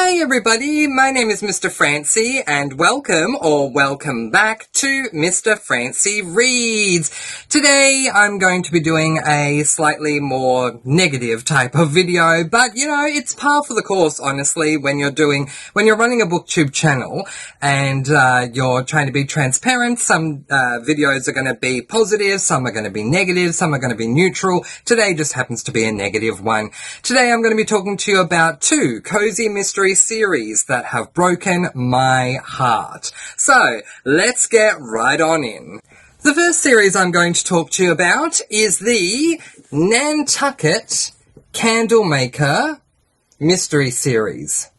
Hi everybody, my name is Mr. Francy and welcome back to Mr. Francy Reads. Today I'm going to be doing a slightly more negative type of video, but you know, it's par for the course honestly when you're running a booktube channel and you're trying to be transparent. Some videos are going to be positive, some are going to be negative, some are going to be neutral. Today just happens to be a negative one. Today I'm going to be talking to you about two cozy mystery series that have broken my heart. So, let's get right on in. The first series I'm going to talk to you about is the Nantucket Candlemaker Mystery Series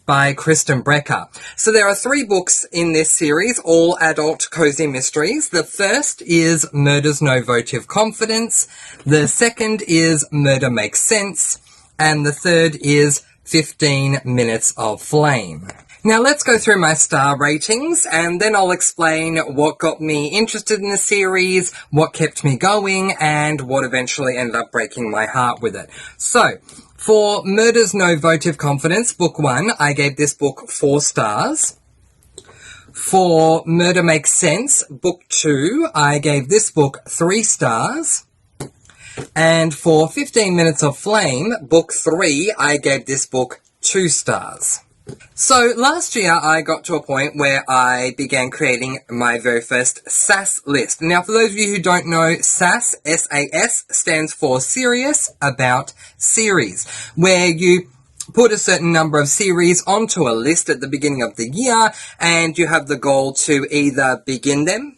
by Christin Brecher. So there are 3 books in this series, all adult cozy mysteries. The first is Murder's No Votive Confidence, the second is Murder Makes Sense, and the third is 15 Minutes of Flame. Now let's go through my star ratings and then I'll explain what got me interested in the series, what kept me going, and what eventually ended up breaking my heart with it. So, for Murder's No Votive Confidence, book 1, I gave this book 4 stars. For Murder Makes Sense, book 2, I gave this book 3 stars. And for 15 Minutes of Flame, book 3, I gave this book 2 stars. So last year I got to a point where I began creating my very first SAS list. Now for those of you who don't know, SAS, S-A-S, stands for Serious About Series, where you put a certain number of series onto a list at the beginning of the year and you have the goal to either begin them,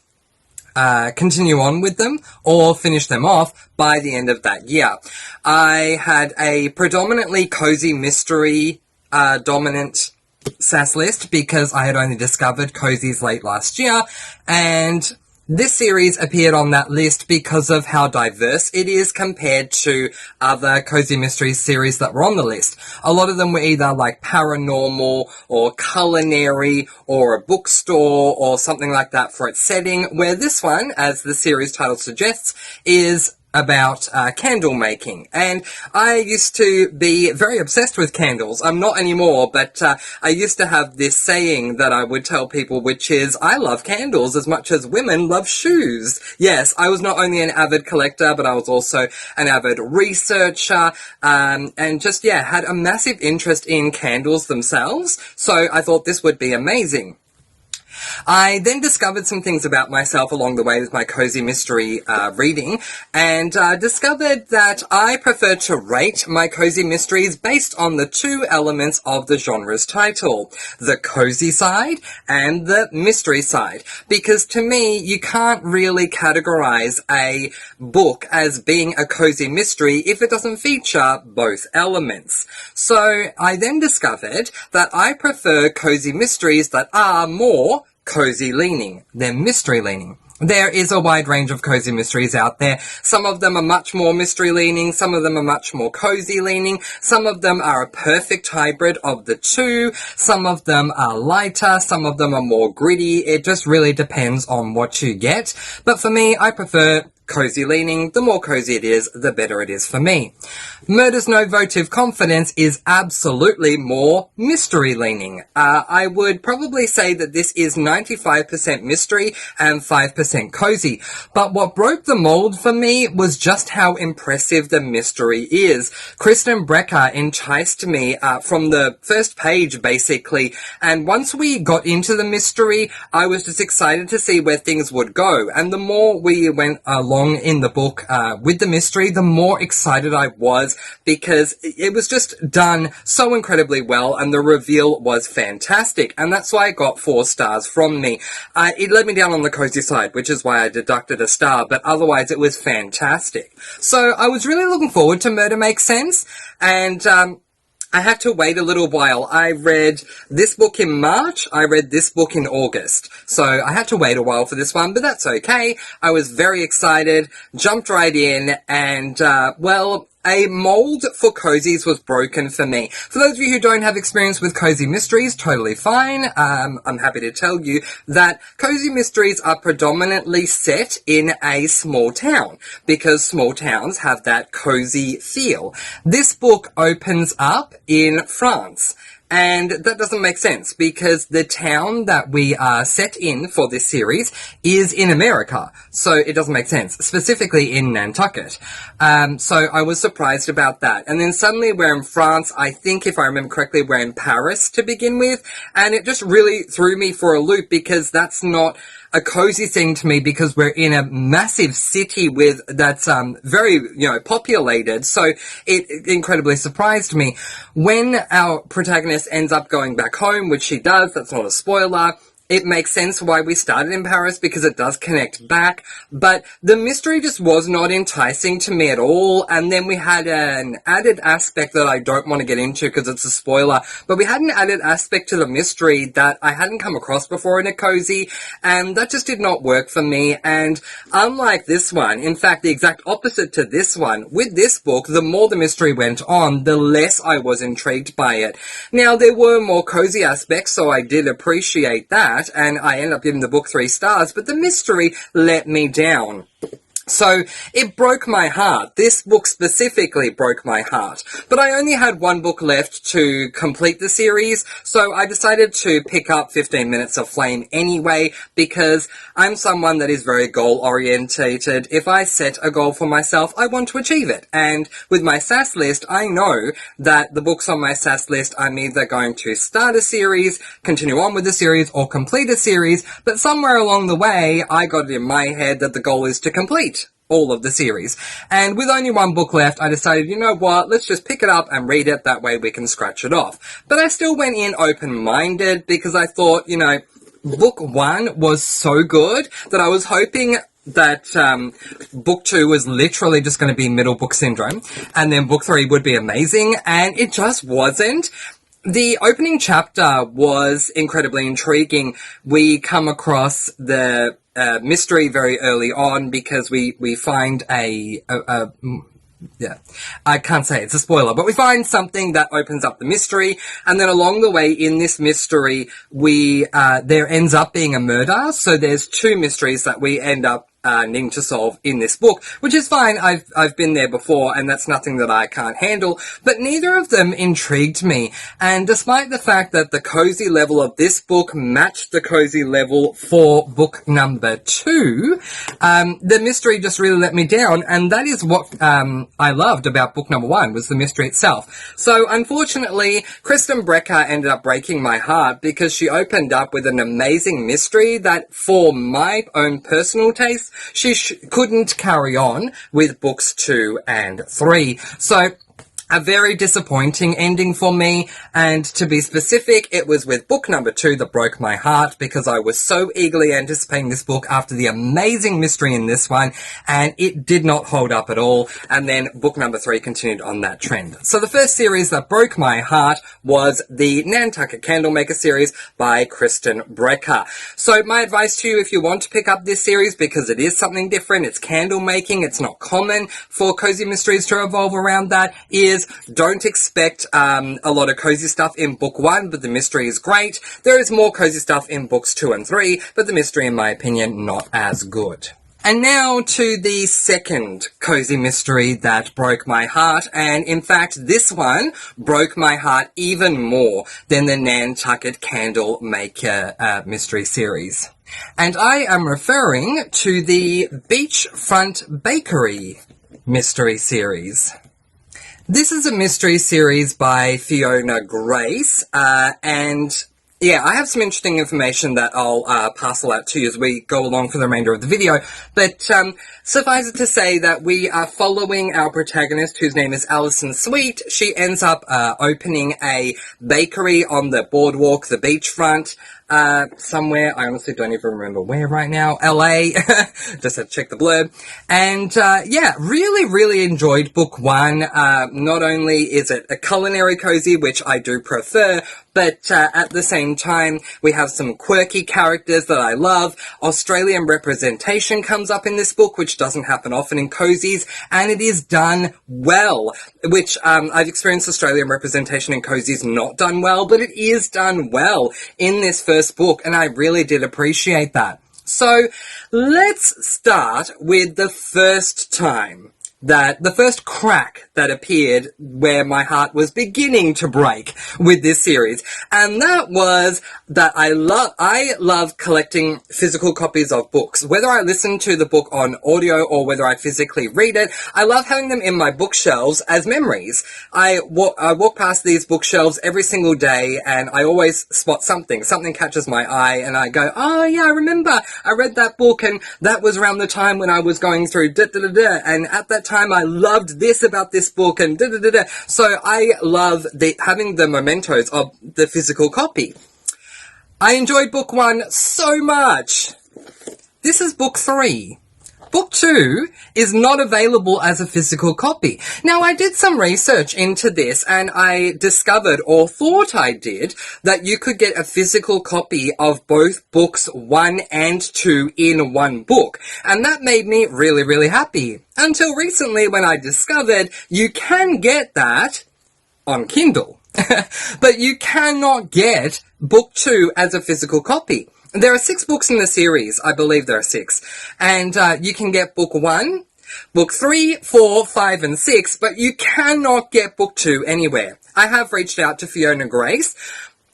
continue on with them, or finish them off by the end of that year. I had a predominantly cozy mystery dominant SAS list because I had only discovered cozies late last year, and this series appeared on that list because of how diverse it is compared to other cozy mysteries series that were on the list. A lot of them were either like paranormal or culinary or a bookstore or something like that for its setting, where this one, as the series title suggests, is about candle making. And I used to be very obsessed with candles. I'm not anymore, but I used to have this saying that I would tell people, which is, I love candles as much as women love shoes. Yes, I was not only an avid collector, but I was also an avid researcher, and just, yeah, had a massive interest in candles themselves. So I thought this would be amazing. I then discovered some things about myself along the way with my cozy mystery reading, and discovered that I prefer to rate my cozy mysteries based on the 2 elements of the genre's title, the cozy side and the mystery side, because to me you can't really categorize a book as being a cozy mystery if it doesn't feature both elements. So I then discovered that I prefer cozy mysteries that are more cozy leaning than mystery leaning. There is a wide range of cozy mysteries out there. Some of them are much more mystery leaning, some of them are much more cozy leaning, some of them are a perfect hybrid of the 2, some of them are lighter, some of them are more gritty. It just really depends on what you get. But for me, I prefer cozy leaning. The more cozy it is, the better it is for me. Murder's No Votive Confidence is absolutely more mystery leaning. I would probably say that this is 95% mystery and 5% cozy. But what broke the mold for me was just how impressive the mystery is. Christin Brecher enticed me from the first page, basically. And once we got into the mystery, I was just excited to see where things would go. And the more we went along in the book with the mystery, the more excited I was, because it was just done so incredibly well and the reveal was fantastic, and that's why it got 4 stars from me. It let me down on the cozy side, which is why I deducted a star, but otherwise it was fantastic. So I was really looking forward to Murder Makes Sense, and I had to wait a little while. I read this book in March, I read this book in August. So I had to wait a while for this one, but that's okay. I was very excited, jumped right in, and, well, a mold for cozies was broken for me. For those of you who don't have experience with cozy mysteries, totally fine. I'm happy to tell you that cozy mysteries are predominantly set in a small town because small towns have that cozy feel. This book opens up in France. And that doesn't make sense because the town that we are set in for this series is in America. So it doesn't make sense, specifically in Nantucket. So I was surprised about that. And then suddenly we're in France. I think if I remember correctly, we're in Paris to begin with. And it just really threw me for a loop because that's not a cozy thing to me because we're in a massive city with that's very, populated. So it incredibly surprised me. When our protagonist ends up going back home, which she does, that's not a spoiler, it makes sense why we started in Paris because it does connect back, but the mystery just was not enticing to me at all. And then we had an added aspect that I don't want to get into because it's a spoiler, but we had an added aspect to the mystery that I hadn't come across before in a cozy, and that just did not work for me. And unlike this one, in fact, the exact opposite to this one, with this book, the more the mystery went on, the less I was intrigued by it. Now, there were more cozy aspects, so I did appreciate that. And I ended up giving the book 3 stars, but the mystery let me down. So it broke my heart. This book specifically broke my heart. But I only had one book left to complete the series, so I decided to pick up 15 Minutes of Flame anyway, because I'm someone that is very goal-orientated. If I set a goal for myself, I want to achieve it. And with my SAS list, I know that the books on my SAS list, I'm either going to start a series, continue on with the series, or complete a series, but somewhere along the way, I got it in my head that the goal is to complete all of the series. And with only one book left, I decided, you know what, let's just pick it up and read it, that way we can scratch it off. But I still went in open-minded because I thought, book 1 was so good that I was hoping that book 2 was literally just going to be middle book syndrome, and then book 3 would be amazing, and it just wasn't. The opening chapter was incredibly intriguing. We come across the mystery very early on because we find yeah, I can't say it's a spoiler, but we find something that opens up the mystery, and then along the way in this mystery, there ends up being a murder, so there's 2 mysteries that we end up needing to solve in this book, which is fine. I've been there before, and that's nothing that I can't handle, but neither of them intrigued me. And despite the fact that the cozy level of this book matched the cozy level for book number 2, the mystery just really let me down, and that is what I loved about book number 1, was the mystery itself. So unfortunately, Christin Brecher ended up breaking my heart because she opened up with an amazing mystery that, for my own personal taste, she couldn't carry on with books 2 and 3. So a very disappointing ending for me, and to be specific, it was with book number 2 that broke my heart because I was so eagerly anticipating this book after the amazing mystery in this one, and it did not hold up at all, and then book number 3 continued on that trend. So the first series that broke my heart was the Nantucket Candlemaker series by Christin Brecher. So my advice to you, if you want to pick up this series, because it is something different, it's candle making, it's not common for cozy mysteries to revolve around that, is don't expect a lot of cozy stuff in book 1, but the mystery is great. There is more cozy stuff in books 2 and 3, but the mystery, in my opinion, not as good. And now to the second cozy mystery that broke my heart, and in fact this one broke my heart even more than the Nantucket Candlemaker mystery series. And I am referring to the Beachfront Bakery mystery series. This is a mystery series by FIONA Grace, and yeah, I have some interesting information that I'll parcel out to you as we go along for the remainder of the video, but suffice it to say that we are following our protagonist, whose name is Alison Sweet. She ends up opening a bakery on the boardwalk, the beachfront, somewhere. I honestly don't even remember where right now. LA. Just had to check the blurb. And yeah, really enjoyed book one. Not only is it a culinary cozy, which I do prefer, but at the same time, we have some quirky characters that I love. Australian representation comes up in this book, which doesn't happen often in cozies, and it is done well, which I've experienced Australian representation in cozies not done well, but it is done well in this first book, and I really did appreciate that. So let's start with the first time the first crack that appeared where my heart was beginning to break with this series. And that was that I love collecting physical copies of books. Whether I listen to the book on audio or whether I physically read it, I love having them in my bookshelves as memories. I walk past these bookshelves every single day and I always spot something. Something catches my eye and I go, oh yeah, I remember I read that book and that was around the time when I was going through da-da-da-da, and at that time I loved this about this book and da-da-da-da. So I love having the mementos of the physical copy. I enjoyed book one so much. This is book three. Book two is not available as a physical copy. Now, I did some research into this and I discovered, or thought I did, that you could get a physical copy of both books 1 and 2 in one book. And that made me really happy. Until recently when I discovered you can get that on Kindle. But you cannot get book 2 as a physical copy. There are 6 books in the series. I believe there are 6. And you can get book 1, book 3, 4, 5, and 6, but you cannot get book 2 anywhere. I have reached out to Fiona Grace.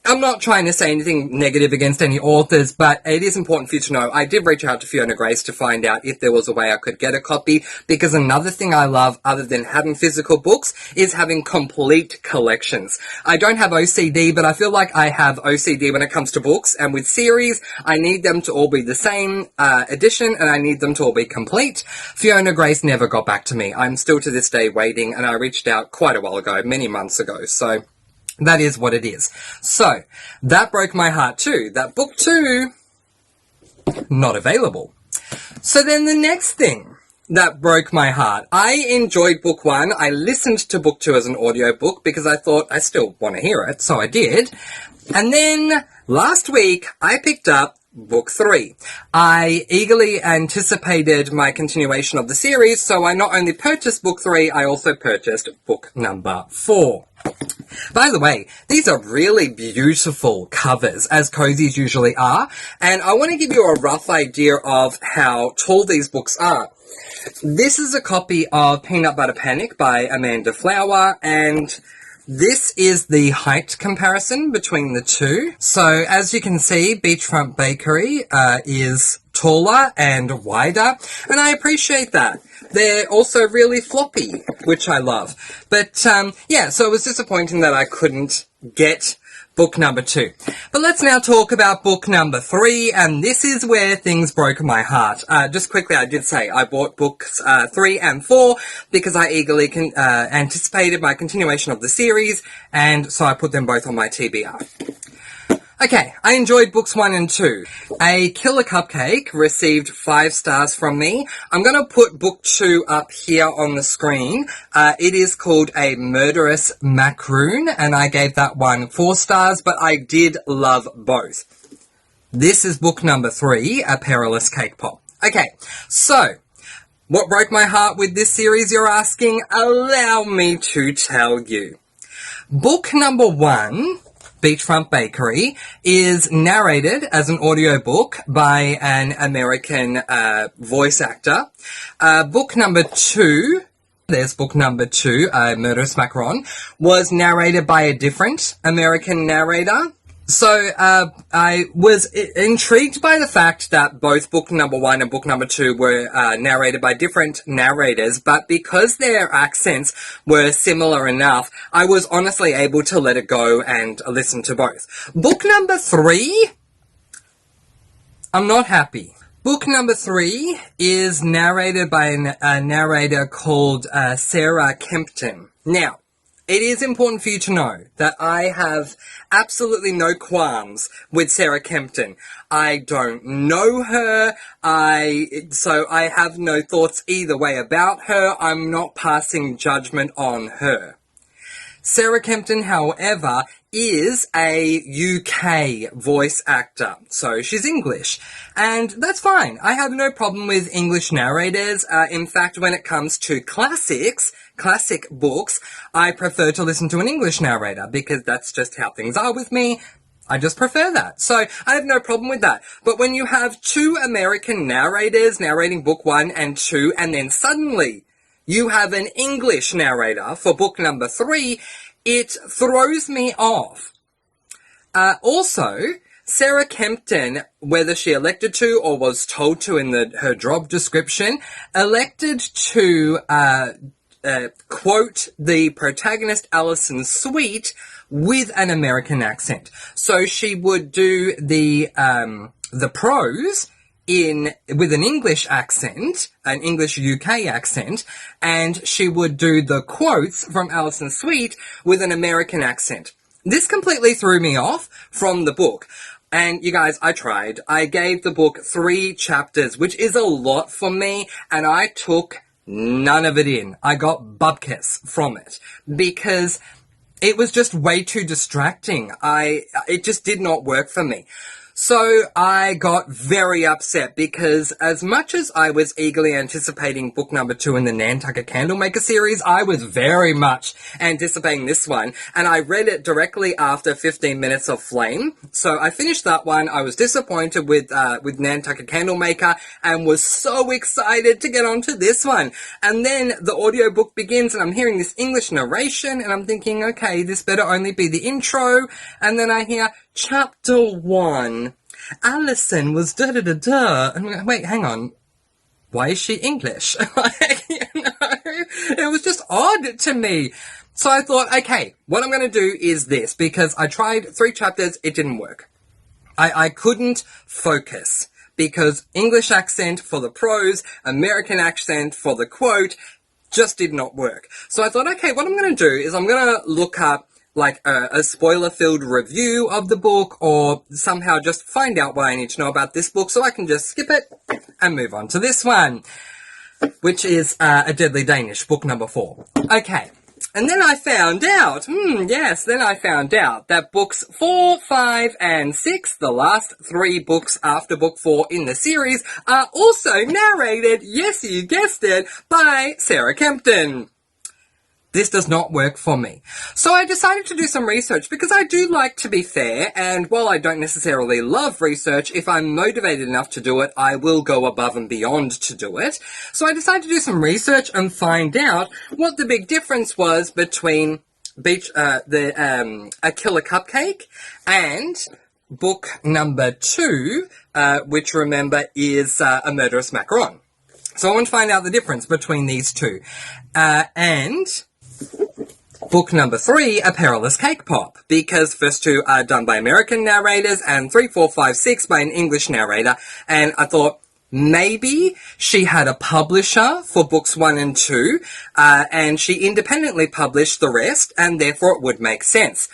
I'm not trying to say anything negative against any authors, but it is important for you to know I did reach out to Fiona Grace to find out if there was a way I could get a copy, because another thing I love other than having physical books is having complete collections. I don't have OCD, but I feel like I have OCD when it comes to books, and with series, I need them to all be the same edition, and I need them to all be complete. Fiona Grace never got back to me. I'm still to this day waiting, and I reached out quite a while ago, many months ago, so that is what it is. So, that broke my heart too. That book 2, not available. So then the next thing that broke my heart. I enjoyed book 1. I listened to book 2 as an audiobook because I thought I still want to hear it, so I did. And then last week, I picked up book 3. I eagerly anticipated my continuation of the series, so I not only purchased book 3, I also purchased book number 4. By the way, these are really beautiful covers, as cozies usually are, and I want to give you a rough idea of how tall these books are. This is a copy of Peanut Butter Panic by Amanda Flower, and this is the height comparison between the two. So, as you can see, Beachfront Bakery is taller and wider, and I appreciate that. They're also really floppy, which I love. But, yeah, so it was disappointing that I couldn't get book number 2. But let's now talk about book number 3, and this is where things broke my heart. Just quickly, I did say I bought books 3 and 4 because I eagerly anticipated my continuation of the series, and so I put them both on my TBR. Okay, I enjoyed books 1 and 2. A Killer Cupcake received 5 stars from me. I'm going to put book 2 up here on the screen. It is called A Murderous Macaroon, and I gave that one 4 stars, but I did love both. This is book number 3, A Perilous Cake Pop. Okay, so what broke my heart with this series, you're asking? Allow me to tell you. Book number 1, Beachfront Bakery, is narrated as an audiobook by an American voice actor. Book number 2, there's book number 2, Murderous Macaron, was narrated by a different American narrator. So, I was intrigued by the fact that both book number 1 and book number 2 were narrated by different narrators, but because their accents were similar enough, I was honestly able to let it go and listen to both. Book number 3, I'm not happy. Book number 3 is narrated by a narrator called Sarah Kempton. Now, it is important for you to know that I have absolutely no qualms with Sarah Kempton. I don't know her, so I have no thoughts either way about her. I'm not passing judgment on her. Sarah Kempton, however, is a UK voice actor, so she's English, and that's fine. I have no problem with English narrators. In fact, when it comes to classic books, I prefer to listen to an English narrator because that's just how things are with me. I just prefer that. So I have no problem with that. But when you have two American narrators narrating book 1 and 2, and then suddenly you have an English narrator for book number 3, it throws me off. Also, Sarah Kempton, whether she elected to or was told to in her job description, elected to quote the protagonist Alison Sweet with an American accent. So she would do the prose with an English accent, an English UK accent, and she would do the quotes from Alison Sweet with an American accent. This completely threw me off from the book. And you guys, I tried. I gave the book 3 chapters, which is a lot for me, and I took none of it in. I got bupkis from it because it was just way too distracting. It just did not work for me. So I got very upset because as much as I was eagerly anticipating book number 2 in the Nantucket Candlemaker series, I was very much anticipating this one, and I read it directly after 15 Minutes of Flame. So I finished that one. I was disappointed with Nantucket Candlemaker and was so excited to get onto this one. And then the audiobook begins and I'm hearing this English narration and I'm thinking, okay, this better only be the intro. And then I hear Chapter 1. Alison was da-da-da-da. And I'm like, wait, hang on. Why is she English? It was just odd to me. So I thought, okay, what I'm going to do is this, because I tried 3 chapters, it didn't work. I couldn't focus because English accent for the prose, American accent for the quote just did not work. So I thought, okay, what I'm going to do is I'm going to look up like a spoiler-filled review of the book, or somehow just find out what I need to know about this book so I can just skip it and move on to this one, which is A Deadly Danish, book number 4. Okay, and then I found out, that books 4, 5, and 6, the last 3 books after book 4 in the series, are also narrated, yes, you guessed it, by Sarah Kempton. This does not work for me. So I decided to do some research because I do like to be fair, and while I don't necessarily love research, if I'm motivated enough to do it, I will go above and beyond to do it. So I decided to do some research and find out what the big difference was between A Killer Cupcake and book number 2, which remember is A Murderous Macaron. So I want to find out the difference between these two. And book number 3, A Perilous Cake Pop, because first 2 are done by American narrators and 3, 4, 5, 6 by an English narrator. And I thought maybe she had a publisher for books 1 and 2, and she independently published the rest, and therefore it would make sense.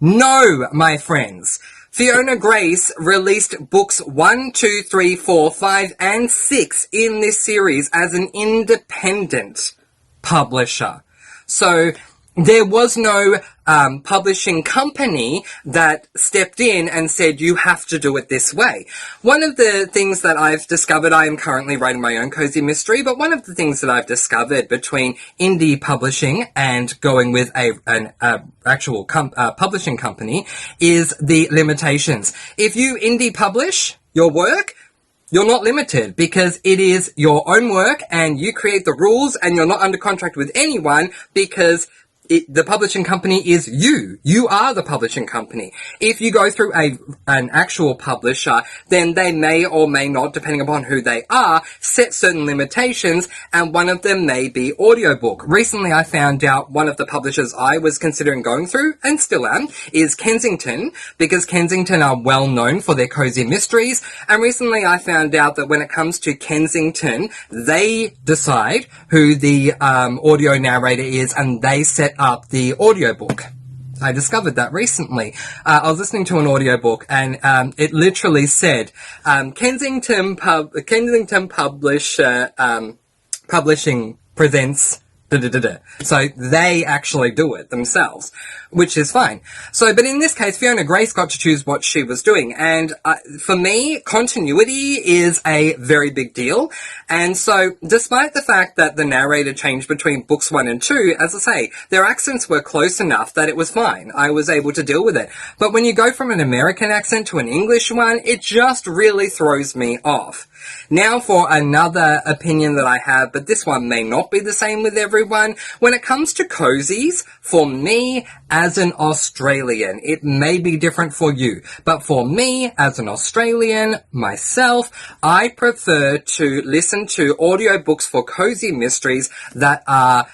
No, my friends. Fiona Grace released books 1, 2, 3, 4, 5, and 6 in this series as an independent publisher. So there was no publishing company that stepped in and said, you have to do it this way. One of the things that I've discovered, I am currently writing my own cozy mystery, but one of the things that I've discovered between indie publishing and going with an actual publishing company is the limitations. If you indie publish your work, you're not limited because it is your own work and you create the rules and you're not under contract with anyone because the publishing company is you. You are the publishing company. If you go through an actual publisher, then they may or may not, depending upon who they are, set certain limitations, and one of them may be audiobook. Recently, I found out one of the publishers I was considering going through, and still am, is Kensington, because Kensington are well known for their cozy mysteries, and recently I found out that when it comes to Kensington, they decide who the audio narrator is, and they set set up the audiobook. I discovered that recently. I was listening to an audiobook and it literally said Kensington Publishing presents da-da-da-da. So they actually do it themselves, which is fine. So, but in this case, Fiona Grace got to choose what she was doing. And for me, continuity is a very big deal. And so, despite the fact that the narrator changed between books 1 and 2, as I say, their accents were close enough that it was fine. I was able to deal with it. But when you go from an American accent to an English one, it just really throws me off. Now for another opinion that I have, but this one may not be the same with everyone. When it comes to cozies, for me as an Australian, it may be different for you, but for me as an Australian myself, I prefer to listen to audiobooks for cozy mysteries that are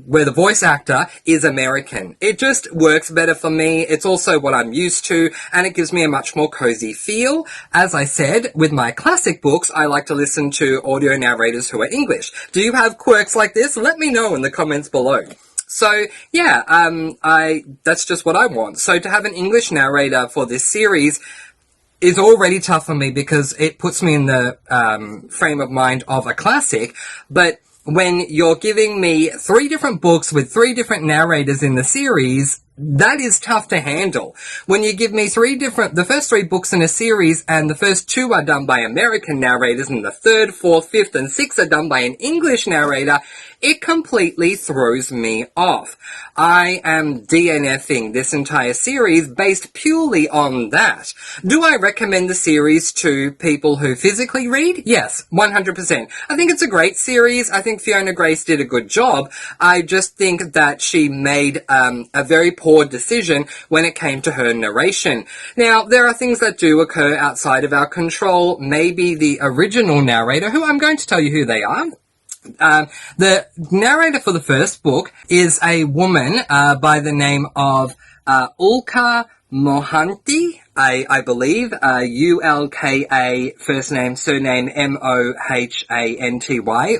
where the voice actor is American. It just works better for me. It's also what I'm used to, and it gives me a much more cozy feel. As I said, with my classic books, I like to listen to audio narrators who are English. Do you have quirks like this? Let me know in the comments below. So, yeah, that's just what I want. So to have an English narrator for this series is already tough for me because it puts me in the frame of mind of a classic, but when you're giving me 3 different books with 3 different narrators in the series, that is tough to handle. When you give me the first 3 books in a series and the first 2 are done by American narrators and the 3rd, 4th, 5th and 6th are done by an English narrator, it completely throws me off. I am DNFing this entire series based purely on that. Do I recommend the series to people who physically read? Yes, 100%. I think it's a great series. I think Fiona Grace did a good job. I just think that she made a very poor decision when it came to her narration. Now, there are things that do occur outside of our control. Maybe the original narrator, who I'm going to tell you who they are. The narrator for the first book is a woman by the name of Ulka Mohanty, I believe, U-L-K-A, first name, surname, M-O-H-A-N-T-Y,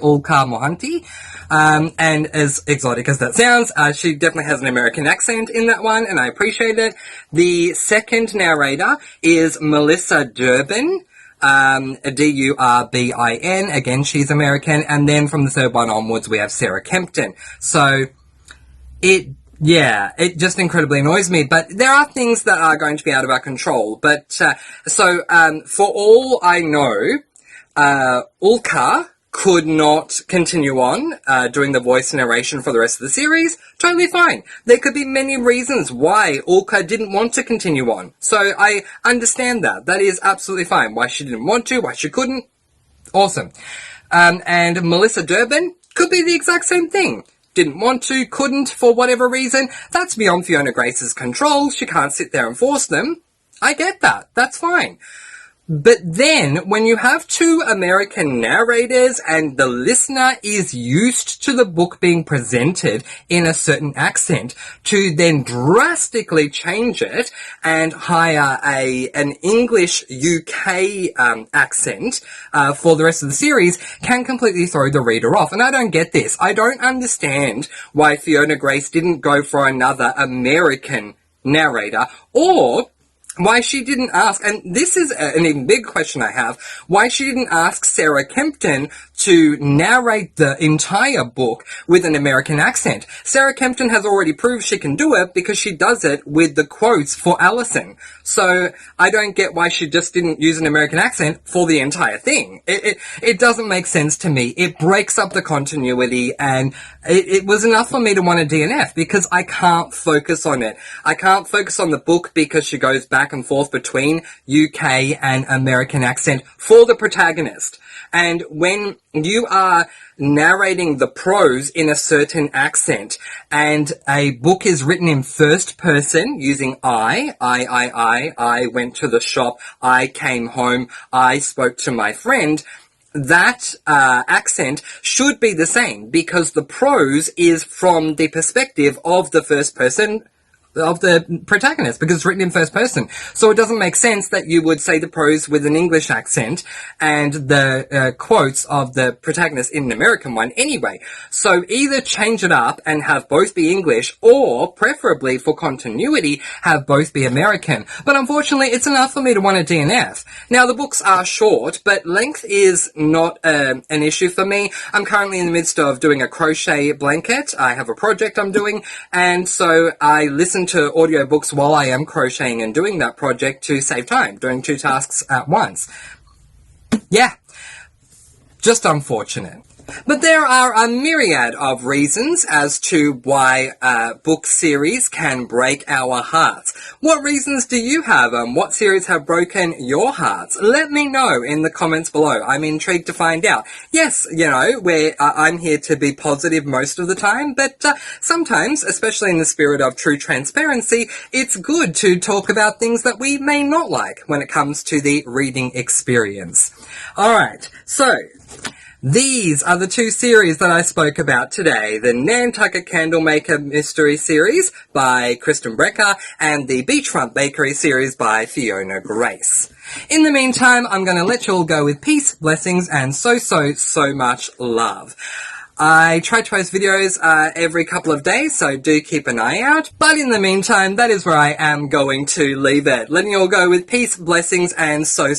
Ulka Mohanty. And as exotic as that sounds, she definitely has an American accent in that one, and I appreciate it. The second narrator is Melissa Durbin. D-U-R-B-I-N. Again, she's American. And then from the third one onwards, we have Sarah Kempton. So, it just incredibly annoys me. But there are things that are going to be out of our control. But, for all I know, Ulka could not continue on doing the voice narration for the rest of the series. Totally fine. There could be many reasons why Ulka didn't want to continue on. So I understand that. That is absolutely fine. Why she didn't want to, why she couldn't. Awesome. And Melissa Durbin could be the exact same thing. Didn't want to, couldn't, for whatever reason. That's beyond Fiona Grace's control. She can't sit there and force them. I get that. That's fine. But then, when you have 2 American narrators and the listener is used to the book being presented in a certain accent, to then drastically change it and hire an English UK accent for the rest of the series can completely throw the reader off. And I don't get this. I don't understand why Fiona Grace didn't go for another American narrator, or why she didn't ask, and this is an even big question I have, why she didn't ask Sarah Kempton to narrate the entire book with an American accent. Sarah Kempton has already proved she can do it because she does it with the quotes for Allison. So I don't get why she just didn't use an American accent for the entire thing. It doesn't make sense to me. It breaks up the continuity, and it was enough for me to want a DNF because I can't focus on it. I can't focus on the book because she goes back and forth between UK and American accent for the protagonist. And when you are narrating the prose in a certain accent and a book is written in first person using I went to the shop, I came home, I spoke to my friend, that accent should be the same because the prose is from the perspective of the first person the protagonist, because it's written in first person. So it doesn't make sense that you would say the prose with an English accent and the quotes of the protagonist in an American one anyway. So either change it up and have both be English, or preferably for continuity, have both be American. But unfortunately, it's enough for me to want a DNF. Now, the books are short, but length is not an issue for me. I'm currently in the midst of doing a crochet blanket. I have a project I'm doing, and so I listen to audiobooks while I am crocheting and doing that project to save time, doing 2 tasks at once. Yeah, just unfortunate. But there are a myriad of reasons as to why book series can break our hearts. What reasons do you have? What series have broken your hearts? Let me know in the comments below. I'm intrigued to find out. Yes, you know, I'm here to be positive most of the time, but sometimes, especially in the spirit of true transparency, it's good to talk about things that we may not like when it comes to the reading experience. Alright, so these are the 2 series that I spoke about today. The Nantucket Candlemaker Mystery Series by Christin Brecher and the Beachfront Bakery Series by FIONA Grace. In the meantime, I'm going to let you all go with peace, blessings, and so much love. I try to post videos every couple of days, so do keep an eye out. But in the meantime, that is where I am going to leave it. Letting you all go with peace, blessings, and so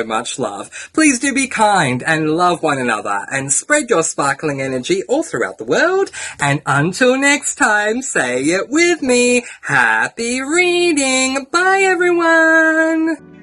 much love. Please do be kind and love one another and spread your sparkling energy all throughout the world. And until next time, say it with me. Happy reading. Bye, everyone.